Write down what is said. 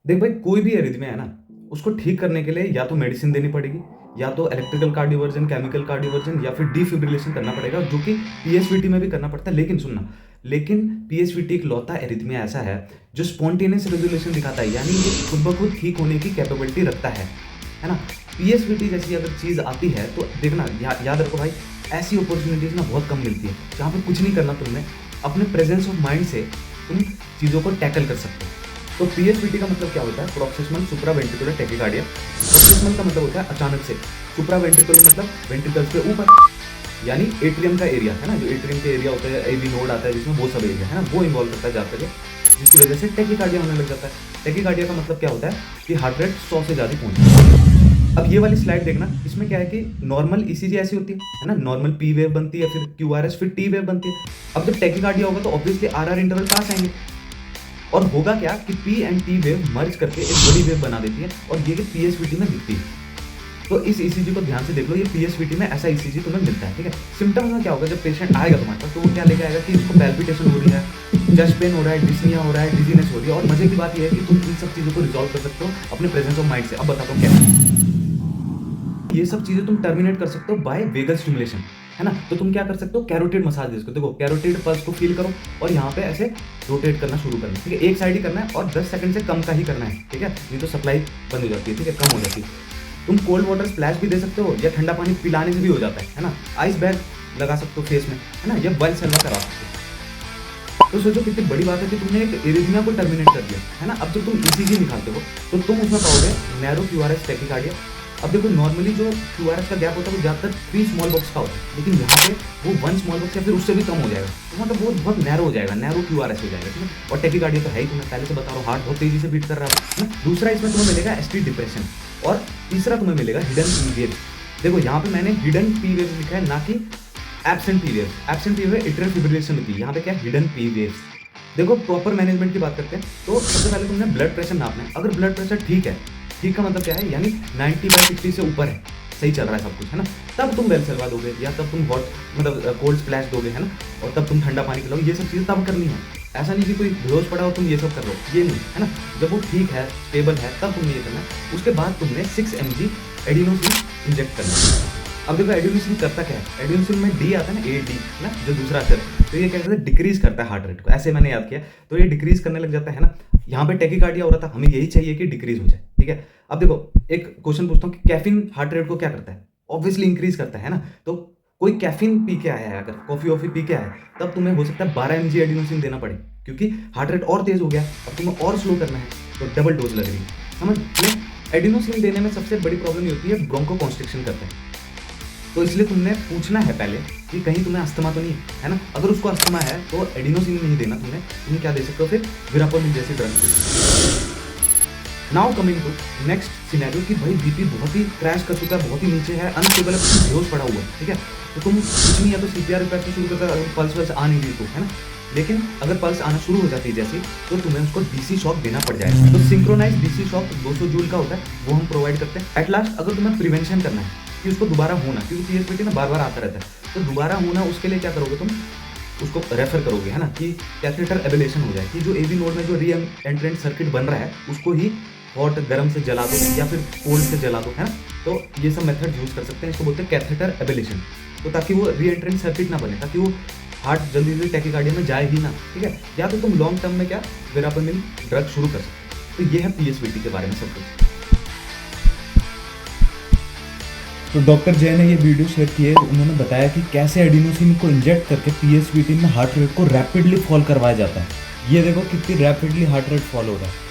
देख भाई, कोई भी एरिथमिया है ना, उसको ठीक करने के लिए या तो मेडिसिन देनी पड़ेगी, या तो इलेक्ट्रिकल कार्डियोवर्जन, केमिकल कार्डियोवर्जन, या फिर डिफिब्रिलेशन करना पड़ेगा, जो कि पीएसवीटी में भी करना पड़ता है। लेकिन सुनना, लेकिन पीएसवीटी एक लौता एरिथमिया ऐसा है जो स्पॉन्टेनियस रेजोल्यूशन दिखाता है, यानी ये खुद ब खुद ठीक होने की कैपेबिलिटी रखता है ना। पीएसवीटी जैसी अगर चीज़ आती है तो देखना, याद रखो भाई, ऐसी अपॉर्चुनिटीज़ ना बहुत कम मिलती है जहाँ पर कुछ नहीं करना तुमने, अपने प्रेजेंस ऑफ माइंड से तुम चीज़ों को टैकल कर सकते हो। तो पीएसवीटी का मतलब क्या होता है? Proximal supraventricular tachycardia. प्रोक्सिमल का मतलब होता है अचानक से, सुप्रावेंट्रिकुलर मतलब वेंट्रिकल्स के ऊपर, यानी एट्रियम का एरिया है ना, जो एट्रियम का एरिया होता है, एवी नोड आता है जिसमें, वो सब एरिया है ना, वो इन्वॉल्व करता है ज़्यादातर, जिसकी वजह से टैकीकार्डिया होने लग जाता है। टैकीकार्डिया का मतलब क्या होता है कि हार्ट रेट 100 से ज़्यादा पहुंच। अब ये वाली स्लाइड देखना, इसमें क्या है कि नॉर्मल ईसीजी ऐसी होती है ना, नॉर्मल पी वेव बनती है, फिर क्यूआरएस, फिर टी वेव बनती है। अब जब टैकीकार्डिया होगा तो ऑब्वियसली आरआर इंटरवल पास आएंगे, और होगा क्या कि पी एंड टी वेव मर्ज करके एक बड़ी वेव बना देती है, और ये पीएसवीटी में दिखती है। तो इस ईसीजी को ध्यान से देख लो, ये पीएसवीटी में ऐसा ईसीजी तुम्हें मिलता है, ठीक है। सिम्टम्स में क्या होगा, जब पेशेंट आएगा तुम्हारे पास तो वो क्या लेके आएगा कि इसको पैल्पिटेशन हो रही है, चेस्ट पेन हो रहा है, डिस्निया हो रहा है, डिजीनेस हो रही है। और मजे की बात यह है कि तुम इन सब चीज़ों को रिजॉल्व कर सकते हो अपने प्रेजेंस ऑफ माइंड से। अब बताता हूँ कैसे। ये सब चीज़ें तुम टर्मिनेट कर सकते हो बाय वेगल स्टिमुलेशन, है ना। तो तुम क्या कर सकते हो, कैरोटिड मसाज दे सकते हो। देखो, कैरोटिड पल्स को फील करो और यहाँ पे ऐसे रोटेट करना शुरू करना है, ठीक है। एक साइड ही करना है और 10 सेकंड से कम का ही करना है, ठीक है, नहीं तो सप्लाई बंद हो जाती है, ठीक है, कम हो जाती है। तुम कोल्ड वाटर स्प्लैश भी दे सकते हो, या ठंडा पानी पिलाने से भी हो जाता है ना। आइस बैग लगा सकते हो फेस में, है ना, या बल सलवा करा सकते हो। तो सोचो कितनी बड़ी बात है कि तुमने एक एरिथमिया को टर्मिनेट कर दिया, है ना। अब जब तुम ईसीजी निकालते हो तो तुम उसमें पाओगे नैरो क्यूआरएस टैकीकार्डिया। अब देखो, नॉर्मली जो क्यूआरएस का गैप होता है वो ज़्यादातर 3 स्मॉल बॉक्स का होता है, लेकिन यहाँ पे वो 1 स्मॉल बॉक्स या फिर उससे भी कम हो जाएगा, तो मतलब वो बहुत नैरो हो जाएगा, नैरो क्यूआरएस हो जाएगा, ठीक है। और टैकीकार्डिया तो है ही, तुम्हें पहले से बता रहा हूँ, हार्ट बहुत तेजी से बीट कर रहा है ना। दूसरा इसमें तुम्हें मिलेगा एसटी डिप्रेशन, और तीसरा तुम्हें मिलेगा हिडन पी वेव। देखो यहाँ पे मैंने हिडन पी वेव लिखा है, ना कि absent P wave. Absent P wave atrial fibrillation होती है, यहाँ पे क्या है, हिडन पी वेव्स। देखो, प्रॉपर मैनेजमेंट की बात करते हैं तो सबसे पहले तुमने ब्लड प्रेशर नापना है। अगर ब्लड प्रेशर ठीक है, ठीक का मतलब क्या है, यानी 90/60 से ऊपर है, सही चल रहा है सब कुछ, है ना, तब तुम बेलसलवा दोगे, या तब तुम हॉट मतलब कोल्ड स्प्लैश दोगे, है ना, और तब तुम ठंडा पानी पिलाओगे। ये सब चीज़ें तब करनी है। ऐसा नहीं कि कोई बेहोश पड़ा हो तुम ये सब कर रहे हो, ये नहीं, है ना। जब वो ठीक है, स्टेबल है, तब तुमने ये करना है। उसके बाद तुमने 6 mg एडिनोसिन इंजेक्ट करना है। अब देखो, एडिनोसिन करता क्या है, एडिनोसिन में डी आता है ना, AD ना, जो दूसरा अक्षर, तो ये क्या करता है, डिक्रीज करता है हार्ट रेट को, ऐसे मैंने याद किया। तो ये डिक्रीज करने लग जाता है ना। यहाँ पे टैकीकार्डिया हो रहा था, हमें यही चाहिए कि डिक्रीज हो जाए, ठीक है। अब देखो, एक क्वेश्चन पूछता हूँ कि कैफीन हार्ट रेट को क्या करता है? ऑब्वियसली इंक्रीज करता है ना। तो कोई कैफीन पी के आया है, अगर कॉफी वॉफी पी के आया है, तब तुम्हें हो सकता है 12 mg एडिनोसिन देना पड़े, क्योंकि हार्ट रेट और तेज हो गया, अब तुम्हें और स्लो करना है, तो डबल डोज लग रही है, समझ लो। एडिनोसिन देने में सबसे बड़ी प्रॉब्लम ये होती है, ब्रोंको कॉन्स्ट्रिक्शन करता है। तो इसलिए तुमने पूछना है पहले कि कहीं तुम्हें अस्थमा तो नहीं है ना। अगर उसको अस्थमा है तो एडिनोसिन नहीं देना, तुम क्या दे सकते हो, फिर विरापोमिन जैसी ड्रग दे सकते हो। Now coming to next scenario कि भाई बीपी बहुत ही क्रैश कर चुका है, बहुत ही नीचे है, अनस्टेबल है, बेहोश पड़ा हुआ है, ठीक है। तो तुम कुछ नहीं, या तो सीपीआर रिपेयर शुरू करता है, पल्स वल्स आ नहीं रही तो, है ना। लेकिन अगर पल्स आना शुरू हो जाती है जैसे, तो तुम्हें उसको डीसी शॉक देना पड़ जाएगा। तो सिंक्रोनाइज डीसी शॉक 200 जूल का होता है, वो हम प्रोवाइड करते हैं। एट लास्ट, अगर तुम्हें प्रिवेंशन करना है कि उसको दोबारा होना, क्योंकि पीएसवीटी में बार बार आता रहता है, तो दोबारा होना, उसके लिए क्या करोगे तुम, उसको रेफर करोगे, है ना, कि कैथेटर एबलेशन हो जाए, कि जो एवी नोड में जो री एंट्रेंट सर्किट बन रहा है उसको ही हॉट गर्म से जला दो, या फिर कोल्ड से जला दो, है ना। तो ये सब मेथड यूज कर सकते हैं, इसको बोलते हैं कैथेटर एबलेशन। तो ताकि वो री एंट्रेंट सर्किट ना बने, ताकि वो हार्ट जल्दी जल्दी टैकीकार्डिया में जाए ही ना, ठीक है। या तो तुम लॉन्ग टर्म में क्या वेरापेमिन ड्रग शुरू कर सकते हो। तो ये है पीएसवीटी के बारे में सब कुछ। तो डॉक्टर जय ने ये वीडियो शेयर की है, तो उन्होंने बताया कि कैसे एडिनोसिन को इंजेक्ट करके पीएसवीटी में हार्ट रेट को रैपिडली फॉल करवाया जाता है। ये देखो कितनी रैपिडली हार्ट रेट फॉल हो रहा है।